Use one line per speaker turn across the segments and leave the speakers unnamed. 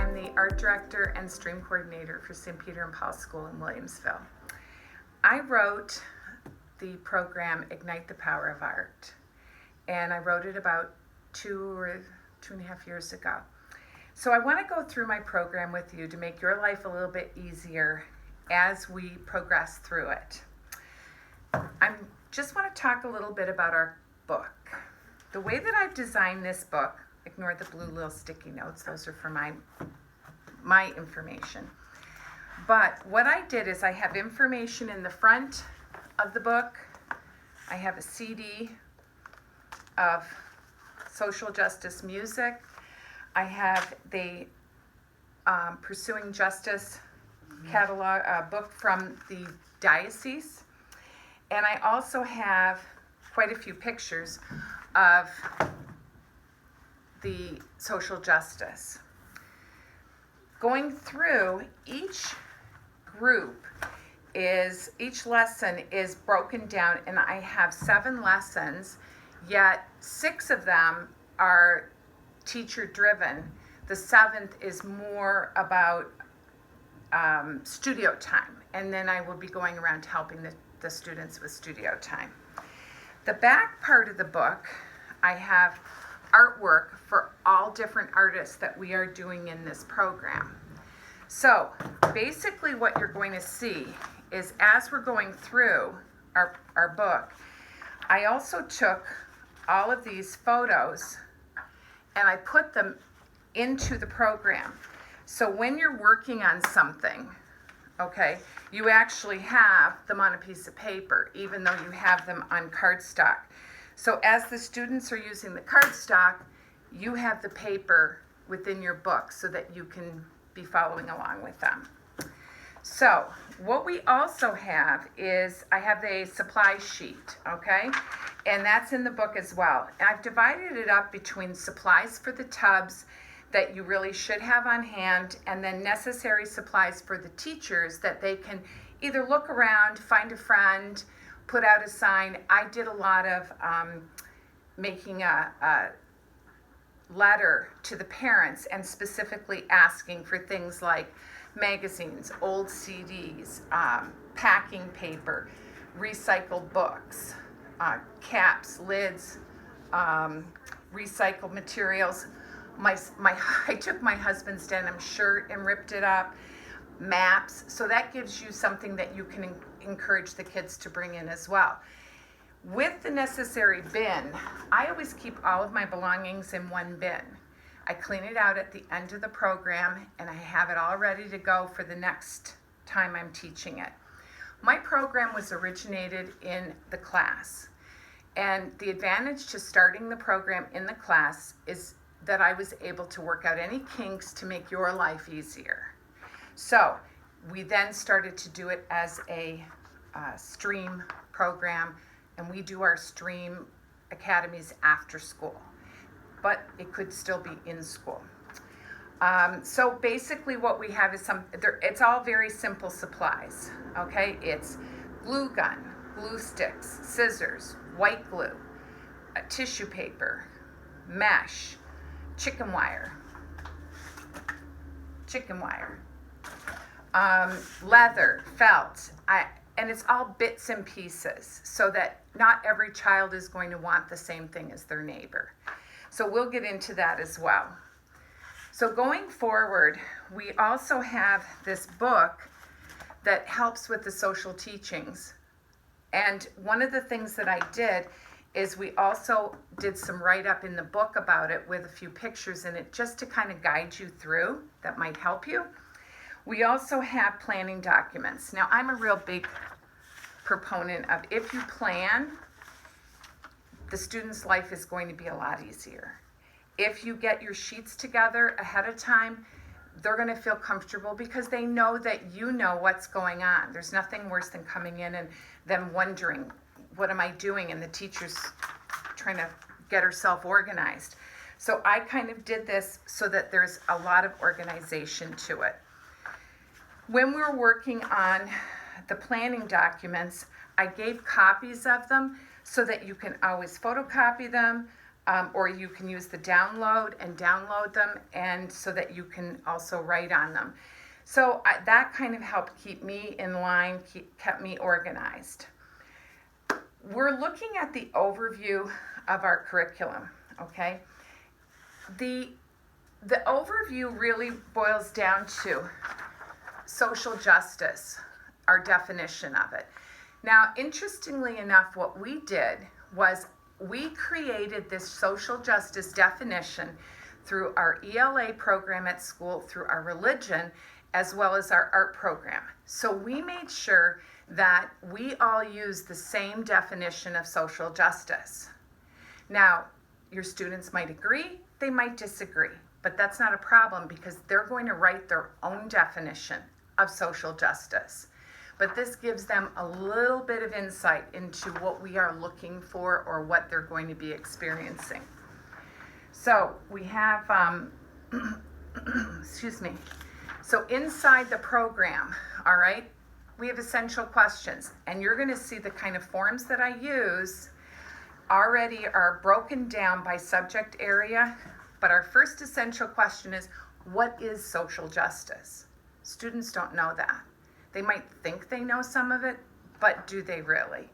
am the art director and stream coordinator for St. Peter and Paul School in Williamsville. I wrote the program Ignite the Power of Art, and I wrote it about 2.5 years ago. So I want to go through my program with you to make your life a little bit easier as we progress through it. I just want to talk a little bit about our book. The way that I've designed this book, ignore the blue little sticky notes, those are for my information. But what I did is I have information in the front of the book. I have a CD of social justice music. I have the Pursuing Justice catalog book from the diocese. And I also have quite a few pictures of the social justice. Going through each lesson is broken down, and I have 7 lessons, yet 6 of them are teacher driven. The 7th is more about studio time, and then I will be going around helping the students with studio time. The back part of the book, I have artwork for all different artists that we are doing in this program. So basically what you're going to see is as we're going through our book, I also took all of these photos and I put them into the program. So when you're working on something, okay, you actually have them on a piece of paper, even though you have them on cardstock. So as the students are using the cardstock, you have the paper within your book so that you can be following along with them. So what we also have is I have a supply sheet, okay? And that's in the book as well. And I've divided it up between supplies for the tubs that you really should have on hand, and then necessary supplies for the teachers that they can either look around, find a friend, put out a sign. I did a lot of making a letter to the parents and specifically asking for things like magazines, old CDs, packing paper, recycled books, caps, lids, recycled materials. I took my husband's denim shirt and ripped it up, maps, so that gives you something that you can encourage the kids to bring in as well. With the necessary bin, I always keep all of my belongings in one bin. I clean it out at the end of the program and I have it all ready to go for the next time I'm teaching it. My program was originated in the class, and the advantage to starting the program in the class is that I was able to work out any kinks to make your life easier. So we then started to do it as a stream program, and we do our stream academies after school, but it could still be in school. So basically what we have is it's all very simple supplies, okay? It's glue gun, glue sticks, scissors, white glue, tissue paper, mesh, chicken wire, leather, felt, and it's all bits and pieces so that not every child is going to want the same thing as their neighbor. So we'll get into that as well. So going forward, we also have this book that helps with the social teachings. And one of the things that I did is we also did some write-up in the book about it with a few pictures in it just to kind of guide you through. That might help you. We also have planning documents. Now, I'm a real big proponent of if you plan, the student's life is going to be a lot easier. If you get your sheets together ahead of time, they're going to feel comfortable because they know that you know what's going on. There's nothing worse than coming in and them wondering, what am I doing? And the teacher's trying to get herself organized. So I kind of did this so that there's a lot of organization to it. When we were working on the planning documents, I gave copies of them so that you can always photocopy them. or you can use the download and download them, and so that you can also write on them. So that kind of helped keep me in line, kept me organized. We're looking at the overview of our curriculum, okay? The overview really boils down to social justice, our definition of it. Now, interestingly enough, what we did was we created this social justice definition through our ELA program at school, through our religion, as well as our art program. So we made sure that we all use the same definition of social justice. Now, your students might agree, they might disagree, but that's not a problem because they're going to write their own definition of social justice. But this gives them a little bit of insight into what we are looking for or what they're going to be experiencing. So we have, excuse me. So inside the program, all right, we have essential questions, and you're going to see the kind of forms that I use already are broken down by subject area. But our first essential question is, what is social justice? Students don't know that. They might think they know some of it, but do they really?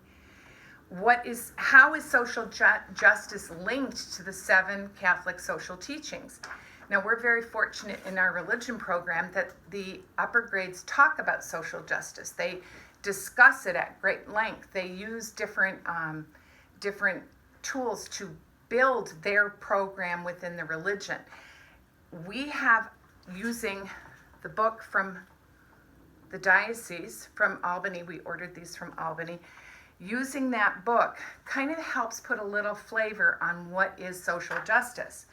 How is social justice linked to the 7 Catholic social teachings? Now, we're very fortunate in our religion program that the upper grades talk about social justice. They discuss it at great length. They use different tools to build their program within the religion. We have, using the book from the diocese from Albany, we ordered these from Albany, using that book kind of helps put a little flavor on what is social justice.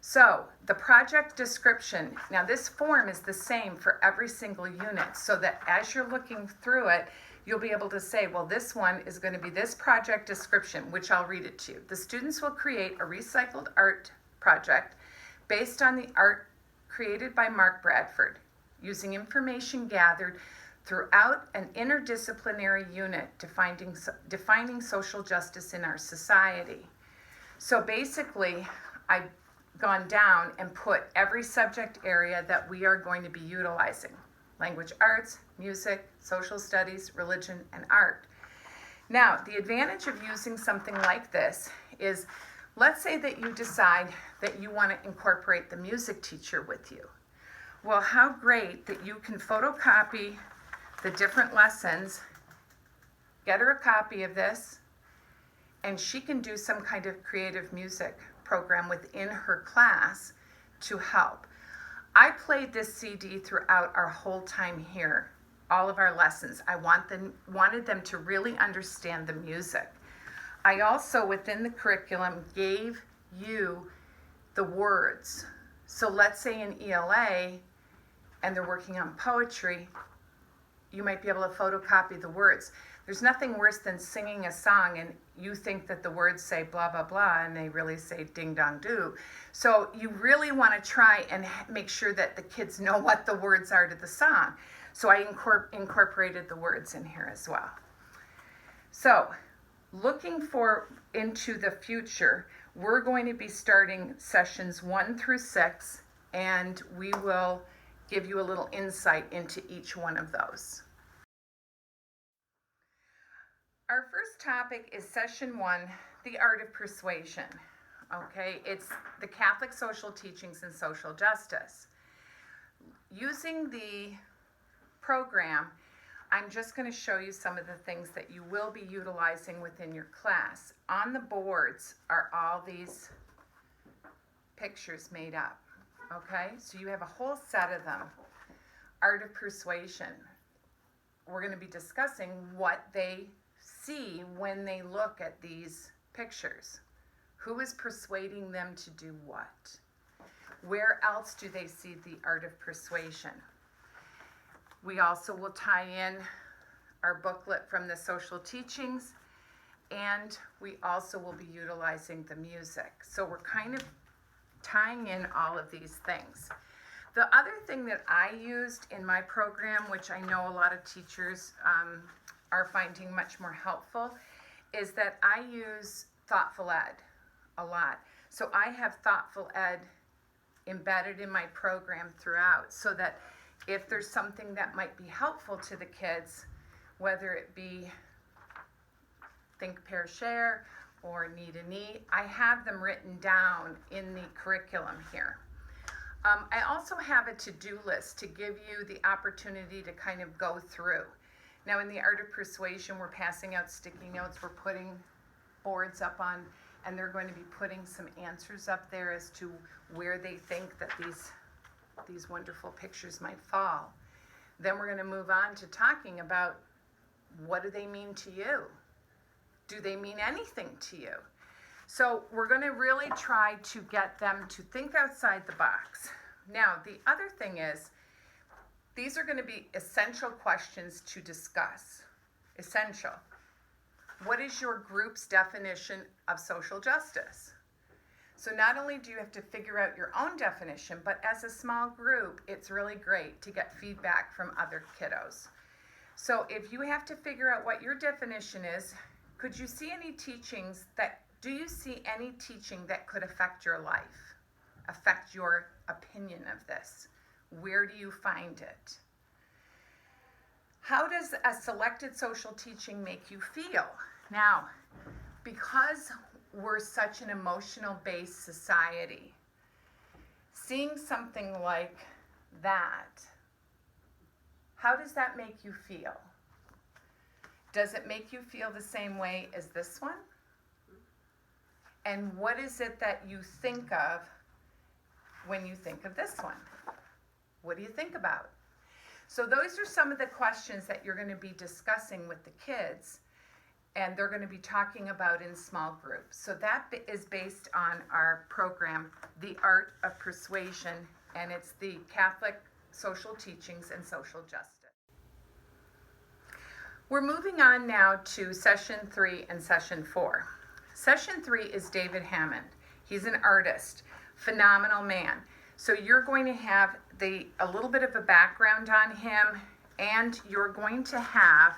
So the project description, now this form is the same for every single unit, so that as you're looking through it, you'll be able to say, well, this one is going to be this project description, which I'll read it to you. The students will create a recycled art project based on the art created by Mark Bradford, using information gathered throughout an interdisciplinary unit defining social justice in our society. So basically, I've gone down and put every subject area that we are going to be utilizing: language arts, music, social studies, religion, and art. Now, the advantage of using something like this is, let's say that you decide that you want to incorporate the music teacher with you. Well, how great that you can photocopy the different lessons, get her a copy of this, and she can do some kind of creative music program within her class to help. I played this CD throughout our whole time here, all of our lessons. I wanted them to really understand the music. I also, within the curriculum, gave you the words. So let's say in ELA, and they're working on poetry, you might be able to photocopy the words. There's nothing worse than singing a song and you think that the words say blah, blah, blah, and they really say ding, dong, do. So you really want to try and make sure that the kids know what the words are to the song. So I incorporated the words in here as well. So looking into the future, we're going to be starting sessions 1 through 6, and we will give you a little insight into each one of those. Our first topic is session 1, the art of persuasion. Okay, it's the Catholic social teachings and social justice. Using the program, I'm just going to show you some of the things that you will be utilizing within your class. On the boards are all these pictures made up. Okay, so you have a whole set of them. Art of persuasion. We're going to be discussing what they see when they look at these pictures. Who is persuading them to do what? Where else do they see the art of persuasion? We also will tie in our booklet from the social teachings, and we also will be utilizing the music. So we're kind of tying in all of these things. The other thing that I used in my program, which I know a lot of teachers are finding much more helpful, is that I use thoughtful ed. a lot. So I have thoughtful ed embedded in my program throughout, so that if there's something that might be helpful to the kids, whether it be think, pair, share, or need a need, I have them written down in the curriculum here. I also have a to-do list to give you the opportunity to kind of go through. Now in the Art of Persuasion, we're passing out sticky notes, we're putting boards up on, and they're going to be putting some answers up there as to where they think that these wonderful pictures might fall. Then we're going to move on to talking about, what do they mean to you? Do they mean anything to you? So we're going to really try to get them to think outside the box. Now, the other thing is, these are going to be essential questions to discuss. Essential. What is your group's definition of social justice? So not only do you have to figure out your own definition, but as a small group, it's really great to get feedback from other kiddos. So if you have to figure out what your definition is, could you see any teachings that, do you see any teaching that could affect your life, affect your opinion of this? Where do you find it? How does a selected social teaching make you feel? Now, because we're such an emotional-based society, seeing something like that, how does that make you feel? Does it make you feel the same way as this one? And what is it that you think of when you think of this one? What do you think about? So those are some of the questions that you're going to be discussing with the kids, and they're going to be talking about in small groups. So that is based on our program, The Art of Persuasion, and it's the Catholic Social Teachings and Social Justice. We're moving on now to session 3 and session 4. Session 3 is David Hammond. He's an artist, phenomenal man. So you're going to have a little bit of a background on him, and you're going to have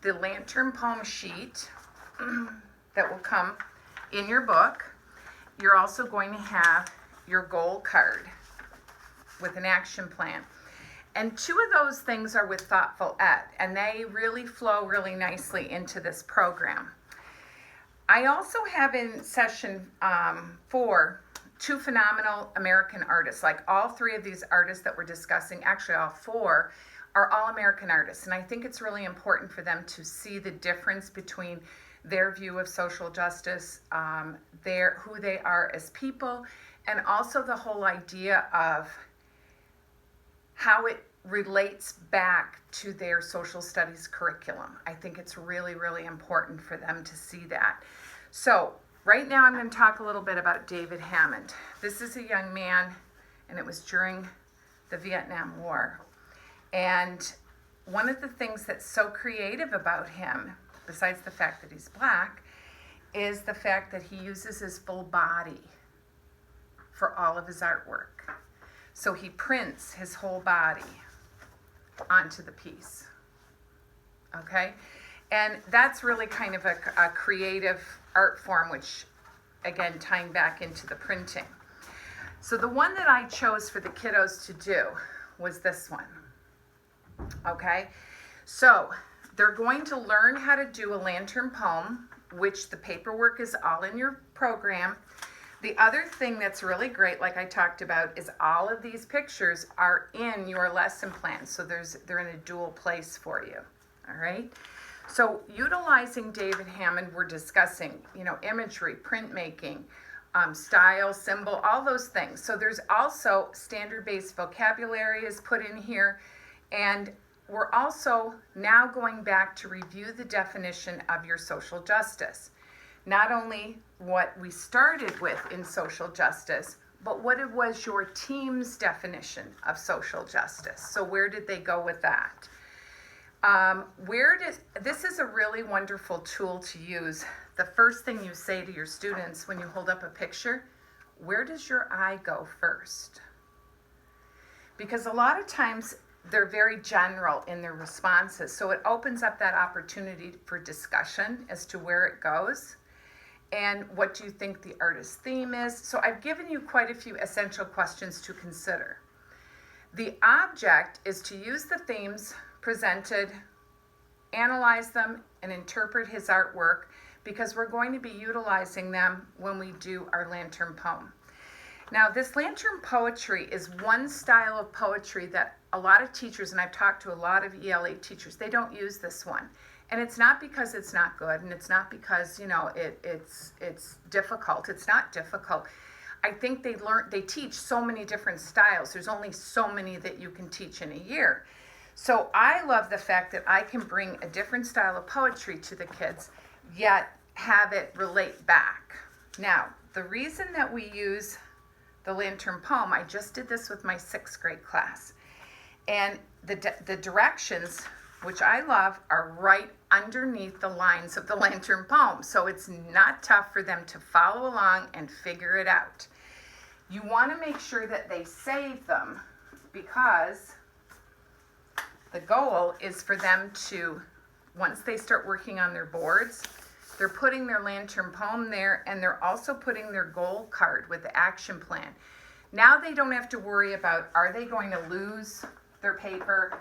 the lantern poem sheet that will come in your book. You're also going to have your goal card with an action plan. And 2 of those things are with Thoughtful Ed, and they really flow really nicely into this program. I also have in session 4 2 phenomenal American artists. Like all 3 of these artists that we're discussing, actually all 4, are all American artists. And I think it's really important for them to see the difference between their view of social justice, who they are as people, and also the whole idea of how it relates back to their social studies curriculum. I think it's really, really important for them to see that. So right now I'm going to talk a little bit about David Hammond. This is a young man, and it was during the Vietnam War. And one of the things that's so creative about him, besides the fact that he's black, is the fact that he uses his full body for all of his artwork. So he prints his whole body onto the piece. Okay? And that's really kind of a creative art form, which, again, tying back into the printing. So the one that I chose for the kiddos to do was this one. Okay? So they're going to learn how to do a lantern poem, which the paperwork is all in your program. The other thing that's really great, like I talked about, is all of these pictures are in your lesson plan. So they're in a dual place for you. All right? So utilizing David Hammond, we're discussing, imagery, printmaking, style, symbol, all those things. So there's also standard-based vocabulary is put in here. And we're also now going back to review the definition of your social justice. Not only what we started with in social justice, but what it was your team's definition of social justice. So where did they go with that? This is a really wonderful tool to use. The first thing you say to your students when you hold up a picture, where does your eye go first? Because a lot of times they're very general in their responses. So it opens up that opportunity for discussion as to where it goes. And what do you think the artist's theme is? So I've given you quite a few essential questions to consider. The object is to use the themes presented, analyze them, and interpret his artwork, because we're going to be utilizing them when we do our lantern poem. Now, this lantern poetry is one style of poetry that a lot of teachers, and I've talked to a lot of ELA teachers, they don't use this one. And it's not because it's not good, and it's not because, it's difficult. It's not difficult. I think they teach so many different styles. There's only so many that you can teach in a year. So I love the fact that I can bring a different style of poetry to the kids, yet have it relate back. Now, the reason that we use the lantern poem, I just did this with my 6th grade class. And the directions, which I love, are right underneath the lines of the lantern poem. So it's not tough for them to follow along and figure it out. You want to make sure that they save them, because the goal is for them to, once they start working on their boards, they're putting their lantern poem there, and they're also putting their goal card with the action plan. Now they don't have to worry about, are they going to lose their paper?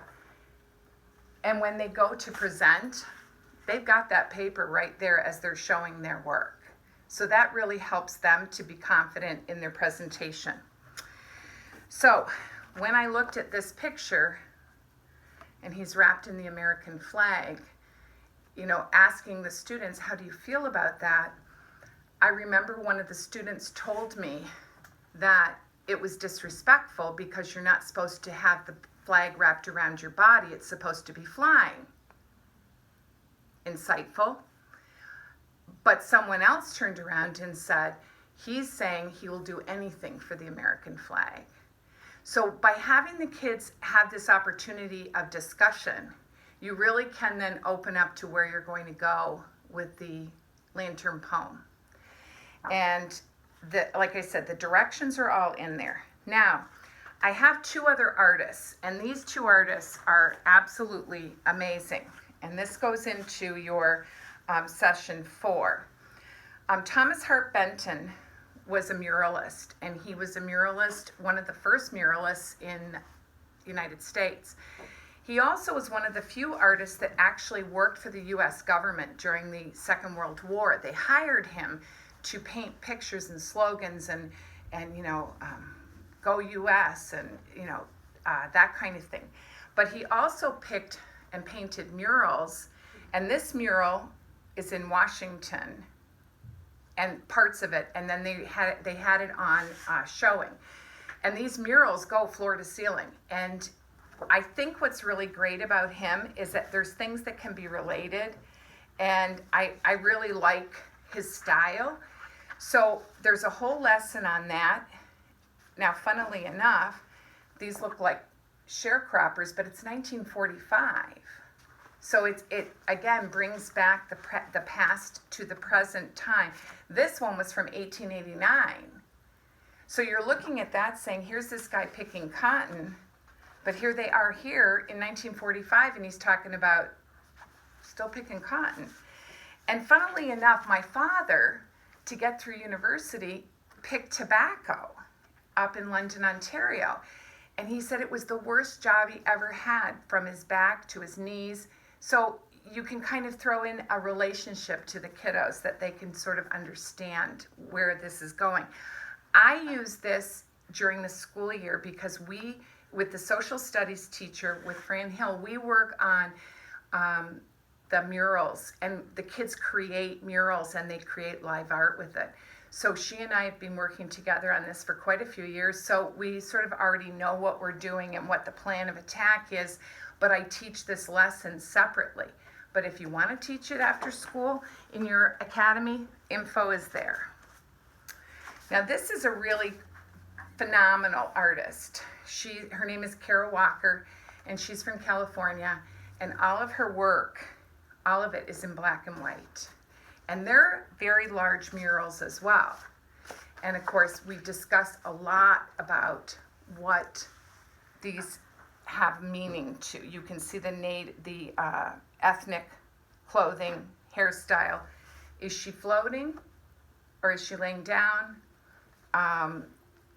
And when they go to present, they've got that paper right there as they're showing their work. So that really helps them to be confident in their presentation. So when I looked at this picture, and he's wrapped in the American flag, asking the students, how do you feel about that? I remember one of the students told me that it was disrespectful because you're not supposed to have the flag wrapped around your body. It's supposed to be flying. Insightful. But someone else turned around and said, he's saying he will do anything for the American flag. So by having the kids have this opportunity of discussion, you really can then open up to where you're going to go with the lantern poem. And like I said, the directions are all in there. Now, I have 2 other artists, and these 2 artists are absolutely amazing. And this goes into your session 4. Thomas Hart Benton was a muralist, and he was a muralist, one of the first muralists in the United States. He also was one of the few artists that actually worked for the U.S. government during the Second World War. They hired him to paint pictures and slogans and go U.S. and, that kind of thing. But he also picked and painted murals, and this mural is in Washington, and parts of it, and then they had it on showing. And these murals go floor to ceiling. And I think what's really great about him is that there's things that can be related, and I really like his style. So there's a whole lesson on that. Now, funnily enough, these look like sharecroppers, but it's 1945. So it again brings back the past to the present time. This one was from 1889. So you're looking at that saying, here's this guy picking cotton, but here they are here in 1945, and he's talking about still picking cotton. And funnily enough, my father, to get through university, picked tobacco up in London, Ontario. And he said it was the worst job he ever had, from his back to his knees. So you can kind of throw in a relationship to the kiddos that they can sort of understand where this is going. I use this during the school year because we, with the social studies teacher, with Fran Hill, we work on the murals, and the kids create murals and they create live art with it. So she and I have been working together on this for quite a few years, so we sort of already know what we're doing and what the plan of attack is, but I teach this lesson separately. But if you want to teach it after school in your academy, info is there. Now this is a really phenomenal artist. Her name is Kara Walker, and she's from California, and all of her work, all of it is in black and white. And they're very large murals as well. And of course, we've discussed a lot about what these have meaning to. You can see the ethnic clothing, hairstyle. Is she floating? or is she laying down?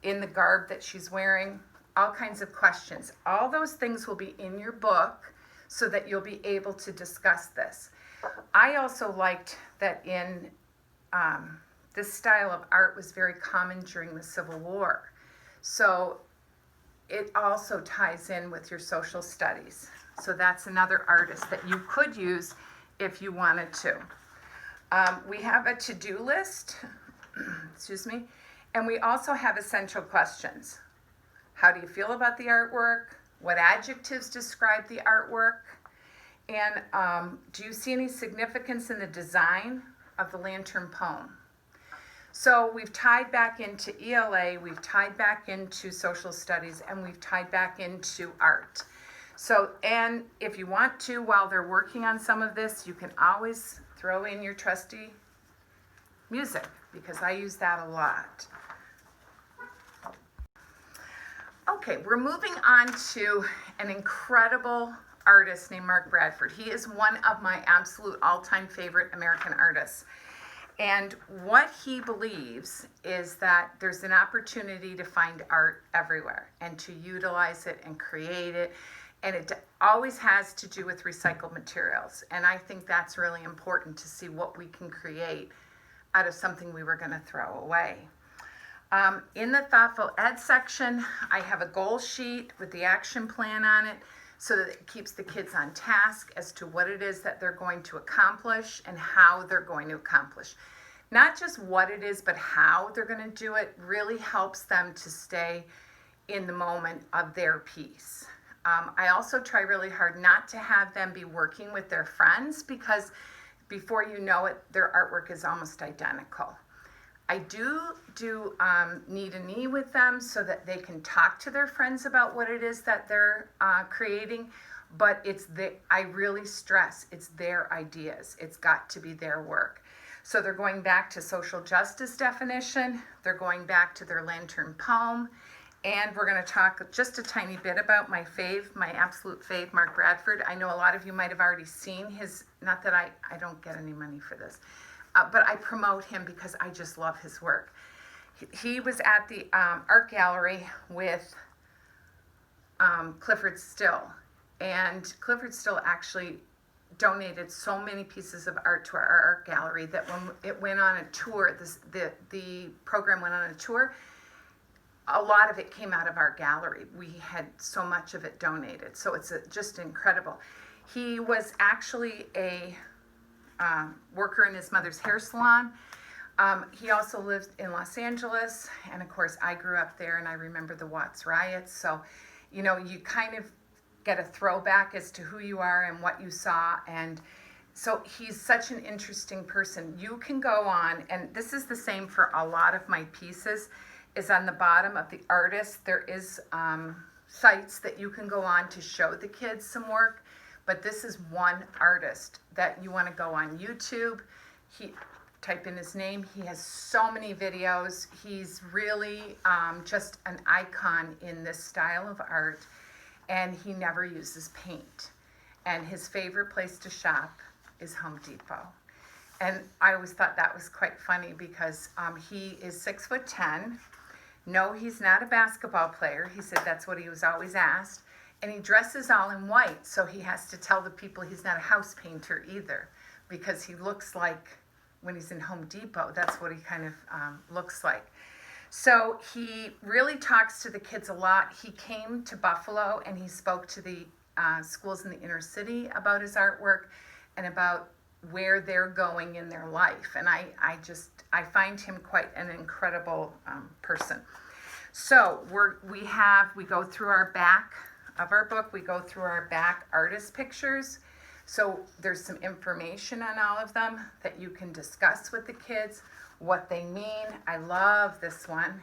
In the garb that she's wearing? All kinds of questions. All those things will be in your book so that you'll be able to discuss this. I also liked that in this style of art was very common during the Civil War. So it also ties in with your social studies. So that's another artist that you could use if you wanted to. We have a to-do list, excuse me, and we also have essential questions. How do you feel about the artwork? What adjectives describe the artwork? And do you see any significance in the design of the lantern poem? So we've tied back into ELA, we've tied back into social studies, and we've tied back into art. So, and if you want to, while they're working on some of this, you can always throw in your trusty music, because I use that a lot. Okay, we're moving on to an incredible artist named Mark Bradford. He is one of my absolute all-time favorite American artists. And what he believes is that there's an opportunity to find art everywhere and to utilize it and create it. And it always has to do with recycled materials. And I think that's really important to see what we can create out of something we were going to throw away. In the Thoughtful Ed section, I have a goal sheet with the action plan on it so that it keeps the kids on task as to what it is that they're going to accomplish and how they're going to accomplish. Not just what it is, but how they're going to do it really helps them to stay in the moment of their piece. I also try really hard not to have them be working with their friends, because before you know it, their artwork is almost identical. I do knee-to-knee with them so that they can talk to their friends about what it is that they're creating, but I really stress it's their ideas. It's got to be their work. So they're going back to social justice definition, they're going back to their lantern poem, and we're going to talk just a tiny bit about my absolute fave, Mark Bradford. I know a lot of you might have already seen his, not that I don't get any money for this, but I promote him because I just love his work. He was at the art gallery with Clifford Still, and Clifford Still actually donated so many pieces of art to our art gallery that when it went on a tour, the program went on a tour, a lot of it came out of our gallery. We had so much of it donated, so it's just incredible. He was actually a worker in his mother's hair salon. He also lived in Los Angeles, and of course I grew up there and I remember the Watts riots, so you kind of get a throwback as to who you are and what you saw. And so he's such an interesting person. You can go on, and this is the same for a lot of my pieces, is on the bottom of the artist there is sites that you can go on to show the kids some work. But this is one artist that you want to go on YouTube. Type in his name. He has so many videos. He's really just an icon in this style of art, and he never uses paint. And his favorite place to shop is Home Depot. And I always thought that was quite funny because he is 6'10". No, he's not a basketball player. He said that's what he was always asked. And he dresses all in white, so he has to tell the people he's not a house painter either, because he looks like, when he's in Home Depot, that's what he kind of looks like. So he really talks to the kids a lot. He came to Buffalo and he spoke to the schools in the inner city about his artwork and about where they're going in their life. And I find him quite an incredible person. So we go through our back of our book, we go through our back artist pictures. So there's some information on all of them that you can discuss with the kids, what they mean. I love this one,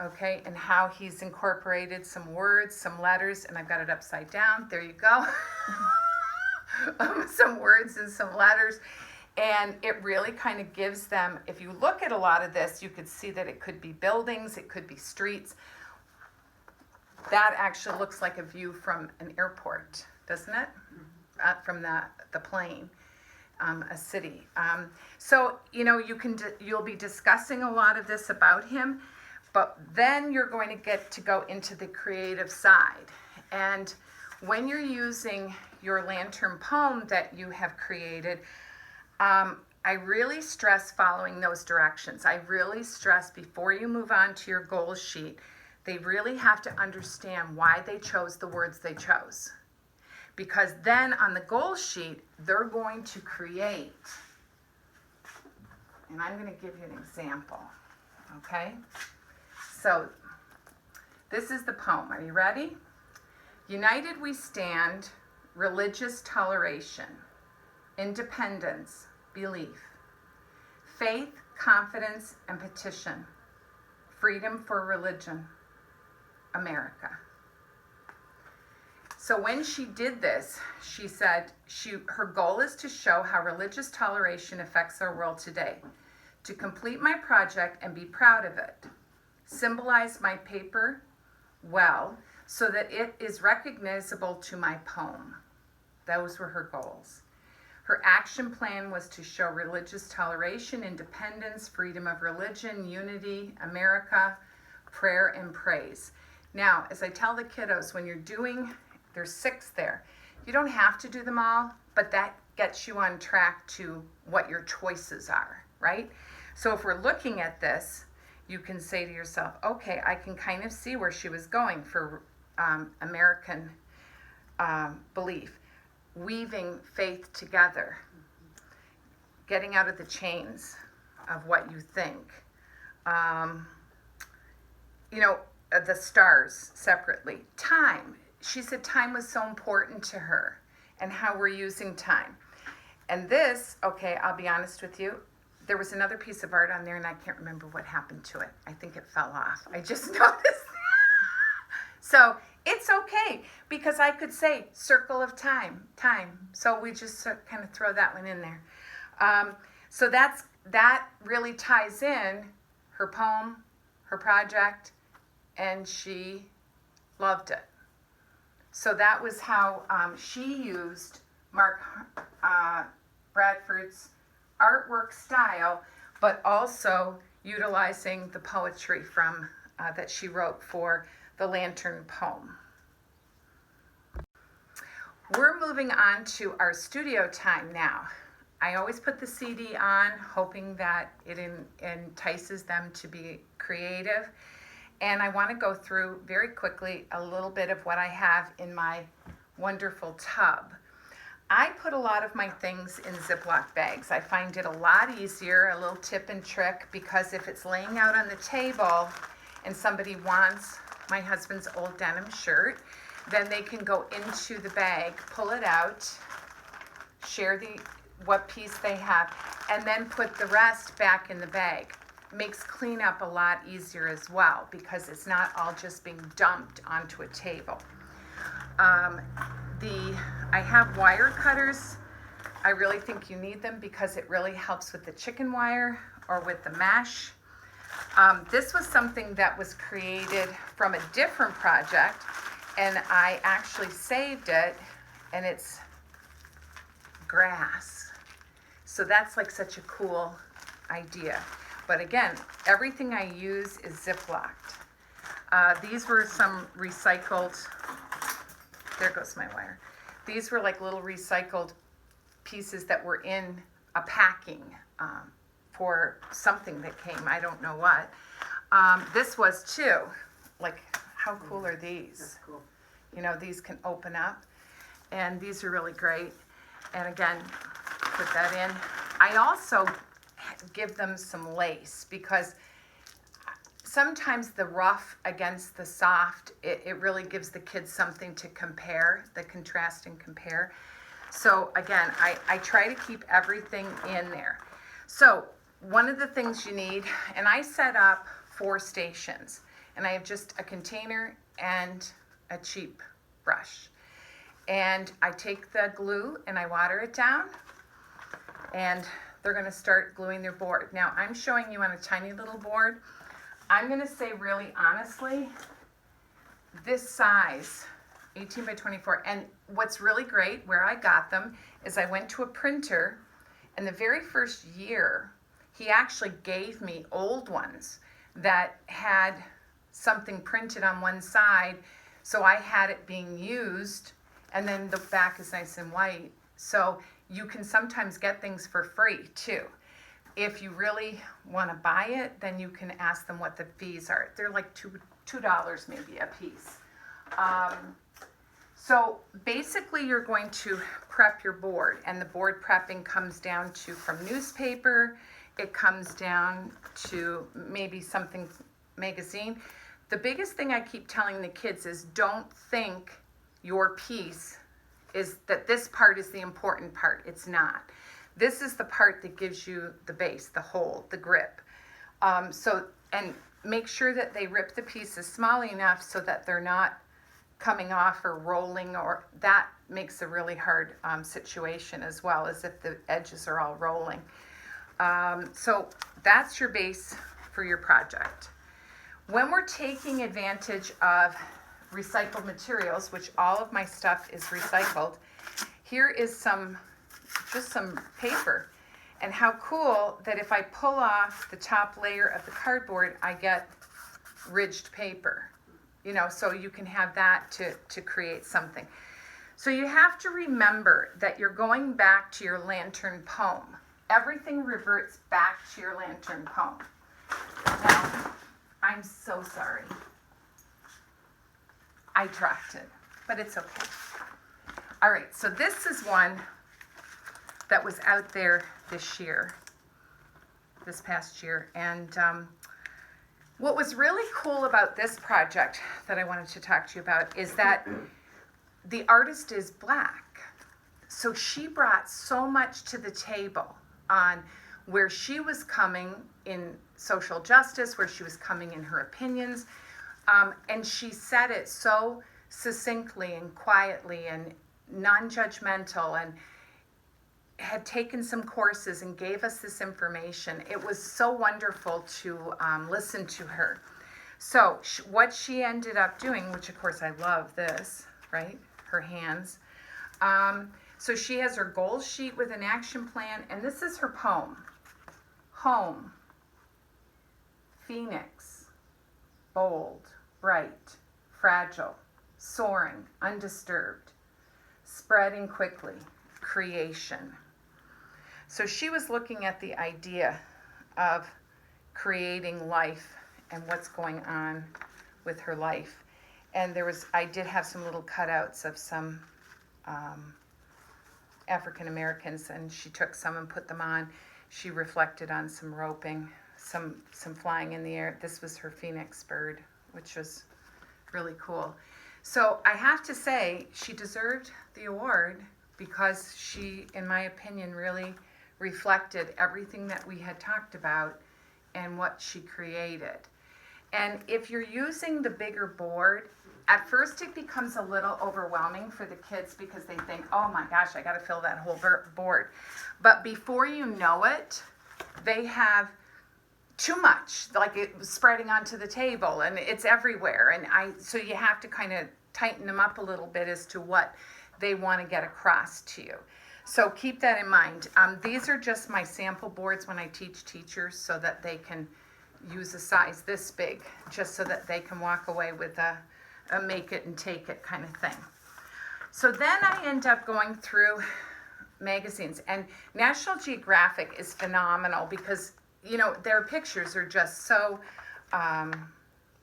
okay, and how he's incorporated some words, some letters, and I've got it upside down. There you go. Some words and some letters. And it really kind of gives them, if you look at a lot of this, you could see that it could be buildings, it could be streets. That actually looks like a view from an airport, doesn't it? From the plane. a city. So, you'll be discussing a lot of this about him, but then you're going to get to go into the creative side. And when you're using your lantern poem that you have created, I really stress following those directions. I really stress before you move on to your goal sheet, they really have to understand why they chose the words they chose. Because then on the goal sheet, they're going to create, and I'm going to give you an example, okay? So this is the poem. Are you ready? United we stand, religious toleration, independence, belief, faith, confidence, and petition, freedom for religion, America. So when she did this, she said her goal is to show how religious toleration affects our world today, to complete my project and be proud of it, symbolize my paper well so that it is recognizable to my poem. Those were her goals. Her action plan was to show religious toleration, independence, freedom of religion, unity, America, prayer, and praise. Now, as I tell the kiddos, when you're doing, there's 6 there. You don't have to do them all, but that gets you on track to what your choices are, right? So if we're looking at this, you can say to yourself, okay, I can kind of see where she was going for American belief. Weaving faith together, getting out of the chains of what you think. The stars separately. Time. She said time was so important to her and how we're using time. And this, okay, I'll be honest with you, there was another piece of art on there and I can't remember what happened to it. I think it fell off. I just noticed. So it's okay because I could say circle of time. So we just kind of throw that one in there. So that really ties in her poem, her project, and she loved it. So that was how she used Mark Bradford's artwork style, but also utilizing the poetry from that she wrote for the Lantern poem. We're moving on to our studio time now. I always put the CD on, hoping that it entices them to be creative. And I want to go through very quickly a little bit of what I have in my wonderful tub. I put a lot of my things in Ziploc bags. I find it a lot easier, a little tip and trick, because if it's laying out on the table and somebody wants my husband's old denim shirt, then they can go into the bag, pull it out, share what piece they have, and then put the rest back in the bag. Makes cleanup a lot easier as well because it's not all just being dumped onto a table. I have wire cutters. I really think you need them because it really helps with the chicken wire or with the mesh. This was something that was created from a different project, and I actually saved it, and it's grass. So that's like such a cool idea. But again, everything I use is Ziplocked. These were some recycled, there goes my wire. These were like little recycled pieces that were in a packing for something that came, I don't know what. This was too. Like, how cool are these?
That's cool.
These can open up, and these are really great. And again, put that in. I also give them some lace because sometimes the rough against the soft, it really gives the kids something to compare, the contrast and compare. So again, I try to keep everything in there. So one of the things you need, and I set up 4 stations, and I have just a container and a cheap brush. And I take the glue and I water it down, and they're going to start gluing their board. Now, I'm showing you on a tiny little board. I'm going to say really honestly, this size, 18 by 24, and what's really great, where I got them, is I went to a printer And the very first year, he actually gave me old ones that had something printed on one side, so I had it being used, and then the back is nice and white. So you can sometimes get things for free too. If you really want to buy it, then you can ask them what the fees are. They're like $2 maybe a piece. So basically you're going to prep your board, and the board prepping comes down to from newspaper, it comes down to maybe something magazine. The biggest thing I keep telling the kids is don't think your piece is that this part is the important part. It's not. This is the part that gives you the base, the hold, the grip. And make sure that they rip the pieces small enough so that they're not coming off or rolling, or that makes a really hard situation, as well as if the edges are all rolling. So that's your base for your project. When we're taking advantage of recycled materials, which all of my stuff is recycled, here is just some paper. And how cool that if I pull off the top layer of the cardboard, I get ridged paper. So you can have that to create something. So you have to remember that you're going back to your lantern poem. Everything reverts back to your lantern poem. Now, I'm so sorry. I dropped it, but it's okay. All right, so this is one that was out there this past year. And what was really cool about this project that I wanted to talk to you about is that the artist is Black. So she brought so much to the table on where she was coming in social justice, where she was coming in her opinions. And she said it so succinctly and quietly and non-judgmental, and had taken some courses and gave us this information. It was so wonderful to listen to her. So what she ended up doing, which of course I love this, right? Her hands. So she has her goal sheet with an action plan, and this is her poem. Home, Phoenix, bold, bright, fragile, soaring, undisturbed, spreading quickly, creation. So she was looking at the idea of creating life and what's going on with her life. And I did have some little cutouts of some African Americans, and she took some and put them on. She reflected on some roping, some flying in the air. This was her phoenix bird, which was really cool. So I have to say, she deserved the award because she, in my opinion, really reflected everything that we had talked about and what she created. And if you're using the bigger board, at first it becomes a little overwhelming for the kids because they think, oh my gosh, I got to fill that whole board. But before you know it, they have too much, like it was spreading onto the table and it's everywhere. And so you have to kind of tighten them up a little bit as to what they want to get across to you. So keep that in mind. These are just my sample boards when I teach teachers so that they can use a size this big, just so that they can walk away with a make it and take it kind of thing. So then I end up going through magazines, and National Geographic is phenomenal because, their pictures are just so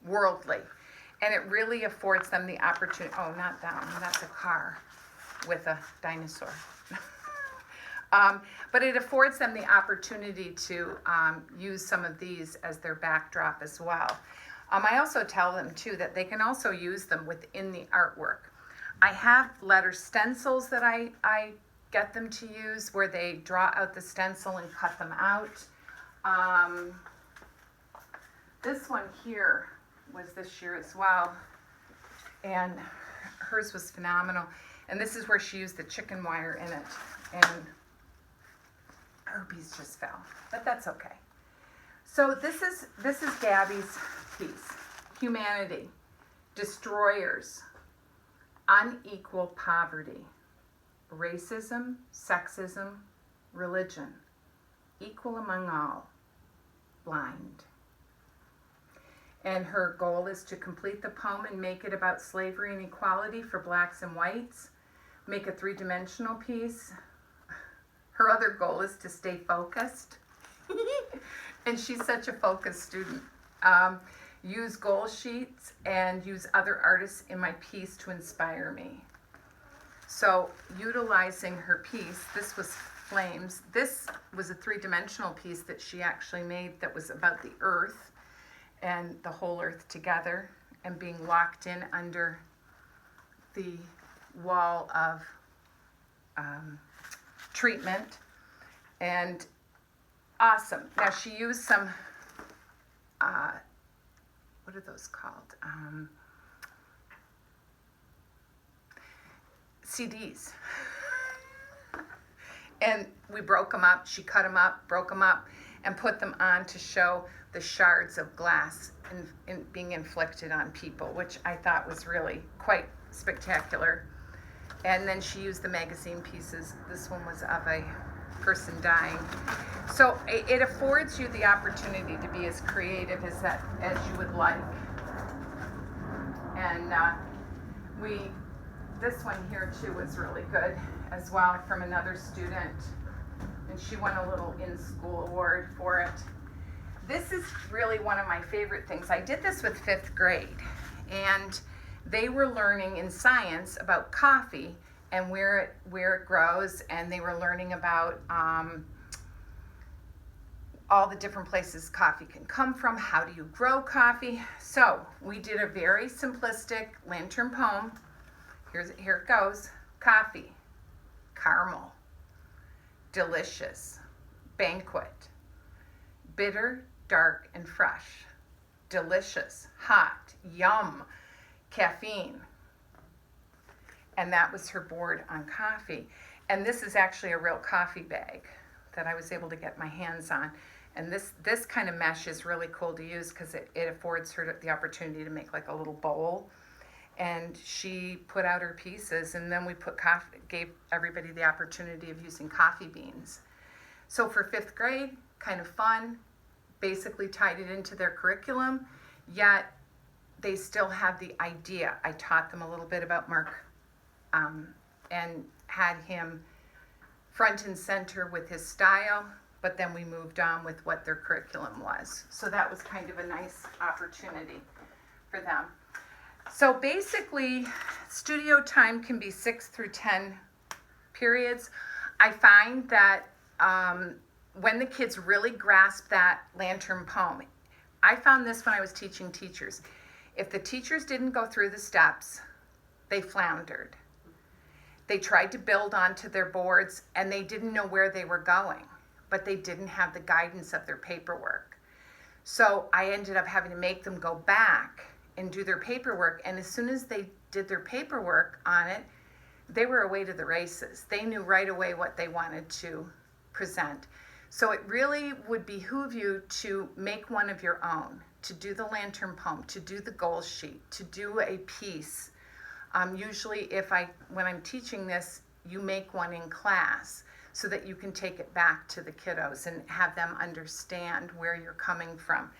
worldly, and it really affords them the opportunity. Oh, not that one, that's a car with a dinosaur. But it affords them the opportunity to use some of these as their backdrop as well. I also tell them too that they can also use them within the artwork. I have letter stencils that I get them to use where they draw out the stencil and cut them out. This one here was this year as well, and hers was phenomenal. And this is where she used the chicken wire in it, and her piece just fell, but that's okay. So this is Gabby's piece. Humanity, destroyers, unequal poverty, racism, sexism, religion, equal among all, blind. And her goal is to complete the poem and make it about slavery and equality for blacks and whites, make a three-dimensional piece. Her other goal is to stay focused. And she's such a focused student. Use goal sheets and use other artists in my piece to inspire me. So utilizing her piece, this was flames. This was a three-dimensional piece that she actually made that was about the earth and the whole earth together and being locked in under the wall of treatment. And awesome. Now she used some, what are those called? CDs. And we broke them up. She cut them up, broke them up, and put them on to show the shards of glass in being inflicted on people, which I thought was really quite spectacular. And then she used the magazine pieces. This one was of a person dying. So it affords you the opportunity to be as creative as you would like. And this one here too was really good as well, from another student, and she won a little in-school award for it. This is really one of my favorite things. I did this with 5th grade, and they were learning in science about coffee and where it grows, and they were learning about all the different places coffee can come from. How do you grow coffee? So we did a very simplistic lantern poem. Here it goes. Coffee, caramel, delicious, banquet, bitter, dark, and fresh, delicious, hot, yum, caffeine. And that was her board on coffee. And this is actually a real coffee bag that I was able to get my hands on. And this kind of mesh is really cool to use because it affords her the opportunity to make like a little bowl. And she put out her pieces, and then we gave everybody the opportunity of using coffee beans. So for 5th grade, kind of fun, basically tied it into their curriculum, yet they still have the idea. I taught them a little bit about Mark and had him front and center with his style, but then we moved on with what their curriculum was. So that was kind of a nice opportunity for them. So basically, studio time can be 6 through 10 periods. I find that when the kids really grasp that lantern poem, I found this when I was teaching teachers. If the teachers didn't go through the steps, they floundered. They tried to build onto their boards, and they didn't know where they were going, but they didn't have the guidance of their paperwork. So I ended up having to make them go back and do their paperwork, and as soon as they did their paperwork on it, they were away to the races. They knew right away what they wanted to present. So it really would behoove you to make one of your own, to do the lantern poem, to do the goal sheet, to do a piece. Usually when I'm teaching this, you make one in class so that you can take it back to the kiddos and have them understand where you're coming from.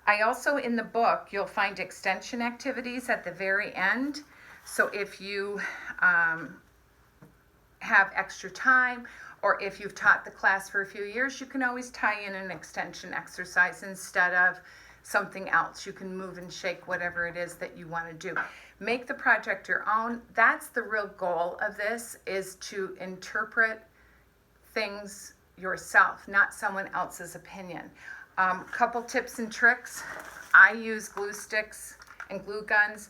I also, in the book, you'll find extension activities at the very end. So if you have extra time, or if you've taught the class for a few years, you can always tie in an extension exercise instead of something else. You can move and shake whatever it is that you want to do. Make the project your own. That's the real goal of this, is to interpret things yourself, not someone else's opinion. Couple tips and tricks. I use glue sticks and glue guns,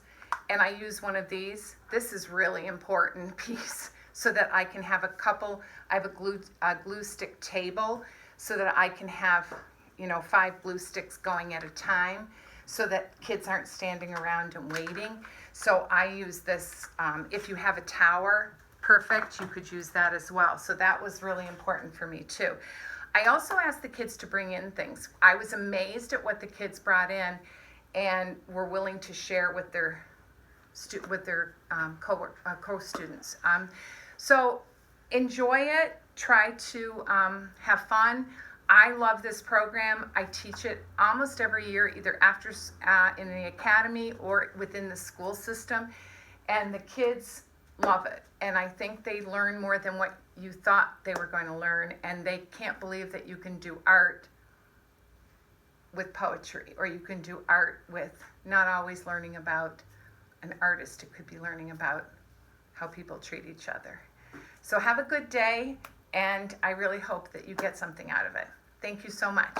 and I use one of these. This is really important piece so that I can have I have a glue stick table so that I can have 5 glue sticks going at a time so that kids aren't standing around and waiting. So I use this. If you have a tower, perfect, you could use that as well. So that was really important for me too. I also asked the kids to bring in things. I was amazed at what the kids brought in and were willing to share with their co-students. So enjoy it. Try to have fun. I love this program. I teach it almost every year, either after in the academy or within the school system, and the kids love it. And I think they learn more than what you thought they were going to learn, and they can't believe that you can do art with poetry, or you can do art with not always learning about an artist. It could be learning about how people treat each other. So have a good day, and I really hope that you get something out of it. Thank you so much.